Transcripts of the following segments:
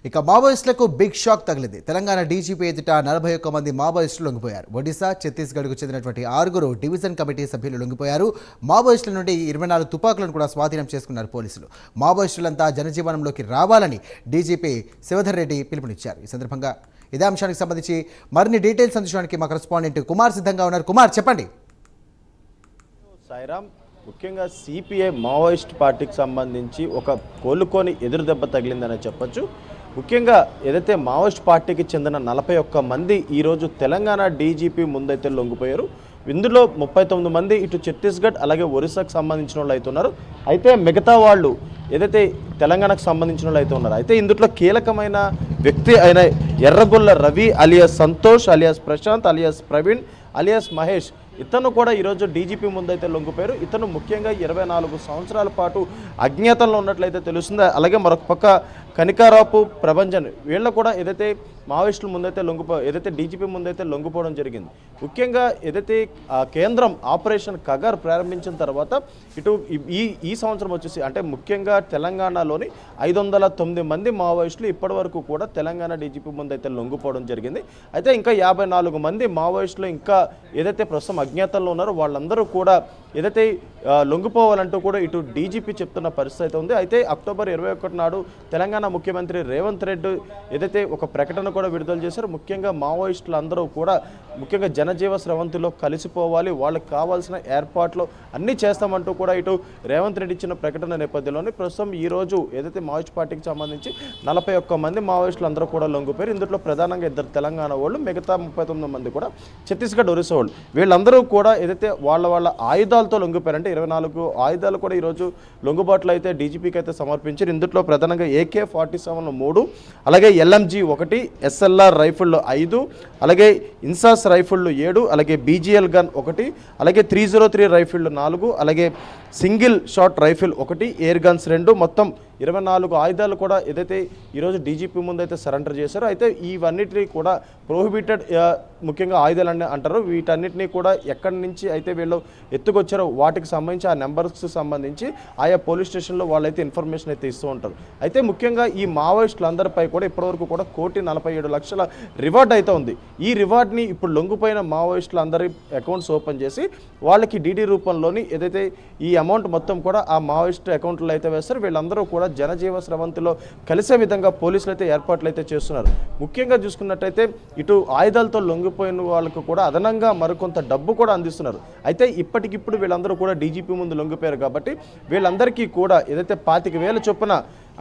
ఇక మావోయిస్టులకు big shock తగిలింది. తెలంగాణ డీజీపీ ఎదుట 41 మంది మావోయిస్టులు లొంగిపోయారు. ఒడిశా, ఛత్తీస్గఢ్కు చెందినటువంటి 6 డివిజన్ కమిటీ సభ్యులు లొంగిపోయారు. మావోయిస్టుల నుండి 24 తుపాకులను కూడా స్వాధీనం చేసుకున్నారు పోలీసులు. మావోయిస్టులంతా జనజీవనంలోకి రావాలని డీజీపీ శివధర్ రెడ్డి పిలుపునిచ్చారు. ఈ సందర్భంగా ఇదే అంశానికి సంబంధించి మరిన్ని డీటెయిల్స్ అందించడానికి మా కరెస్పాండెంట్ కుమార్ సిద్ధంగా ఉన్నారు. కుమార్, చెప్పండి. సాయిరామ్, ముఖ్యంగా సిపిఐ మావోయిస్ట్ పార్టీకి సంబంధించి ఒక కోలుకొని ఎదురు దెబ్బ తగిలిందనే చెప్పొచ్చు. ముఖ్యంగా ఏదైతే మావోయిస్ట్ పార్టీకి చెందిన 41 మంది ఈరోజు తెలంగాణ డీజీపీ ముందైతే లొంగిపోయారు. ఇందులో 39 మంది ఇటు ఛత్తీస్గఢ్ అలాగే ఒరిస్సాకు సంబంధించిన వాళ్ళు అయితే ఉన్నారు. అయితే మిగతా వాళ్ళు ఏదైతే తెలంగాణకు సంబంధించిన వాళ్ళు అయితే ఉన్నారు. అయితే ఇందులో కీలకమైన వ్యక్తి అయిన Erragolla Ravi alias Santosh alias Prashanth alias Praveen alias Mahesh ఇతను కూడా ఈరోజు డీజీపీ ముందైతే లొంగిపోయారు. ఇతను ముఖ్యంగా 24 సంవత్సరాల పాటు అజ్ఞాతంలో ఉన్నట్లయితే తెలుస్తుంది. అలాగే మరొక పక్క కనికారాపు ప్రభంజన్ వీళ్ళ కూడా ఏదైతే మావోయిస్టుల ముందైతే ఏదైతే డీజీపీ ముందైతే లొంగిపోవడం జరిగింది. ముఖ్యంగా ఏదైతే కేంద్రం ఆపరేషన్ కగర్ ప్రారంభించిన తర్వాత ఇటు ఈ సంవత్సరం వచ్చేసి అంటే ముఖ్యంగా తెలంగాణలోని 509 మంది మావోయిస్టులు ఇప్పటి వరకు కూడా తెలంగాణ డీజీపీ ముందైతే లొంగిపోవడం జరిగింది. అయితే ఇంకా 54 మంది మావోయిస్టులు ఇంకా ఏదైతే ప్రస్తుతం అజ్ఞాతంలో ఉన్నారో వాళ్ళందరూ కూడా ఏదైతే లొంగిపోవాలంటూ కూడా ఇటు డీజీపీ చెప్తున్న పరిస్థితి అయితే ఉంది. అయితే అక్టోబర్ 21 నాడు తెలంగాణ ముఖ్యమంత్రి రేవంత్ రెడ్డి ఏదైతే ఒక ప్రకటన కూడా విడుదల చేశారు. ముఖ్యంగా మావోయిస్టులు అందరూ కూడా ముఖ్యంగా జనజీవ స్రవంతిలో కలిసిపోవాలి, వాళ్ళకి కావాల్సిన ఏర్పాట్లు అన్నీ చేస్తామంటూ కూడా ఇటు రేవంత్ రెడ్డి ఇచ్చిన ప్రకటన నేపథ్యంలోనే ప్రస్తుతం ఈరోజు ఏదైతే మావోయిస్ట్ పార్టీకి సంబంధించి 41 మంది మావోయిస్టులు అందరూ కూడా లొంగిపోయారు. ఇందులో ప్రధానంగా 2 తెలంగాణ వాళ్ళు, మిగతా 39 మంది కూడా ఛత్తీస్గఢ్ ఒరిస్సా వాళ్ళు. వీళ్ళందరూ కూడా ఏదైతే వాళ్ళ ఆయుధాలతో లొంగిపోయారంటే 24 ఆయుధాలు కూడా ఈరోజు లొంగుబాట్లు అయితే డీజీపీకి అయితే సమర్పించారు. ఇందులో ప్రధానంగా AK-47 3, అలాగే LMG 1, SLR రైఫిళ్ళు 5, అలాగే ఇన్సాస్ రైఫిళ్ళు 7, అలాగే BGL గన్ 1, అలాగే 303 రైఫిళ్ళు 4, అలాగే single shot rifle 1, air guns 2, మొత్తం 24 ఆయుధాలు కూడా ఏదైతే ఈరోజు డీజీపీ ముందైతే సరెండర్ చేశారో. అయితే ఇవన్నిటినీ కూడా ప్రోహిబిటెడ్ ముఖ్యంగా ఆయుధాలు అంటారు. వీటన్నిటినీ కూడా ఎక్కడి నుంచి అయితే వీళ్ళు ఎత్తుకొచ్చారో వాటికి సంబంధించి ఆ నెంబర్స్కి సంబంధించి ఆయా పోలీస్ స్టేషన్లో వాళ్ళైతే ఇన్ఫర్మేషన్ అయితే ఇస్తూ ఉంటారు. అయితే ముఖ్యంగా ఈ మావోయిస్టులందరిపై కూడా ఇప్పటివరకు కూడా 1,47,00,000 రివార్డ్ అయితే ఉంది. ఈ రివార్డ్ని ఇప్పుడు లొంగిపోయిన మావోయిస్టులందరి అకౌంట్స్ ఓపెన్ చేసి వాళ్ళకి డీడీ రూపంలోని ఏదైతే ఈ అమౌంట్ మొత్తం కూడా ఆ మావోయిస్ట్ అకౌంట్లో అయితే వేస్తారు. వీళ్ళందరూ కూడా జనజీవ స్రవంతిలో కలిసే విధంగా పోలీసులు అయితే ఏర్పాట్లు అయితే చేస్తున్నారు. ముఖ్యంగా చూసుకున్నట్టయితే ఇటు ఆయుధాలతో లొంగిపోయిన వాళ్ళకు కూడా అదనంగా మరికొంత డబ్బు కూడా అందిస్తున్నారు. అయితే ఇప్పటికిప్పుడు వీళ్ళందరూ కూడా డీజీపీ ముందు లొంగిపోయారు కాబట్టి వీళ్ళందరికీ కూడా ఏదైతే 25,000 చొప్పున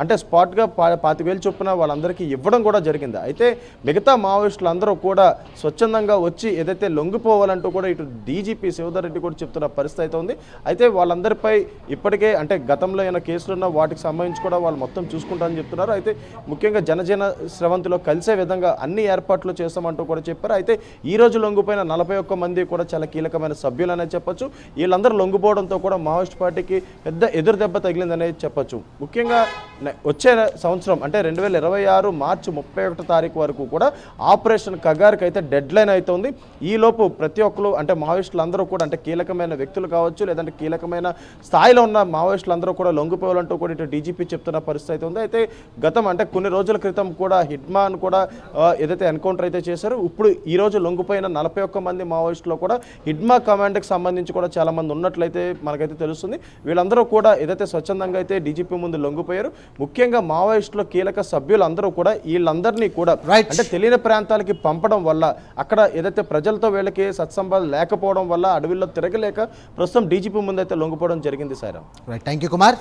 అంటే స్పాట్గా 25,000 చొప్పున వాళ్ళందరికీ ఇవ్వడం కూడా జరిగింది. అయితే మిగతా మావోయిస్టులు అందరూ కూడా స్వచ్ఛందంగా వచ్చి ఏదైతే లొంగిపోవాలంటూ కూడా ఇటు డీజీపీ శివధర్ రెడ్డి కూడా చెప్తున్న పరిస్థితి అయితే ఉంది. అయితే వాళ్ళందరిపై ఇప్పటికే అంటే గతంలో ఏమైనా కేసులున్న వాటికి సంబంధించి కూడా వాళ్ళు మొత్తం చూసుకుంటారని చెప్తున్నారు. అయితే ముఖ్యంగా జనజన స్రవంతిలో కలిసే విధంగా అన్ని ఏర్పాట్లు చేస్తామంటూ కూడా చెప్పారు. అయితే ఈ రోజు లొంగిపోయిన 41 మంది కూడా చాలా కీలకమైన సభ్యులనే చెప్పొచ్చు. వీళ్ళందరూ లొంగిపోవడంతో కూడా మావోయిస్ట్ పార్టీకి పెద్ద ఎదురు దెబ్బ తగిలిందనే చెప్పొచ్చు. ముఖ్యంగా వచ్చే సంవత్సరం అంటే 2026 మార్చి 31 తారీఖు వరకు కూడా ఆపరేషన్ కగార్కి అయితే డెడ్ లైన్ అయితే ఉంది. ఈలోపు ప్రతి ఒక్కరు అంటే మావోయిస్టులు అందరూ కూడా అంటే కీలకమైన వ్యక్తులు కావచ్చు లేదంటే కీలకమైన స్థాయిలో ఉన్న మావోయిస్టులు అందరూ కూడా లొంగిపోవాలంటూ కూడా ఇటు డీజీపీ చెప్తున్న పరిస్థితి అయితే ఉంది. అయితే గతం అంటే కొన్ని రోజుల క్రితం కూడా హిడ్మాన్ కూడా ఏదైతే ఎన్కౌంటర్ అయితే చేశారో ఇప్పుడు ఈరోజు లొంగిపోయిన 41 మంది మావోయిస్టులో కూడా హిడ్మా కమాండ్కి సంబంధించి కూడా చాలా మంది ఉన్నట్లయితే మనకైతే తెలుస్తుంది. వీళ్ళందరూ కూడా ఏదైతే స్వచ్ఛందంగా అయితే డీజీపీ ముందు లొంగిపోయారు. ముఖ్యంగా మావోయిస్టుల కీలక సభ్యులందరూ కూడా వీళ్ళందరినీ కూడా అంటే తెలియని ప్రాంతాలకి పంపడం వల్ల అక్కడ ఏదైతే ప్రజలతో వీళ్ళకి సత్సంబాలు లేకపోవడం వల్ల అడవిలో తిరగలేక ప్రస్తుతం డీజీపీ ముందైతే లొంగిపోవడం జరిగింది. Sir, thank you Kumar.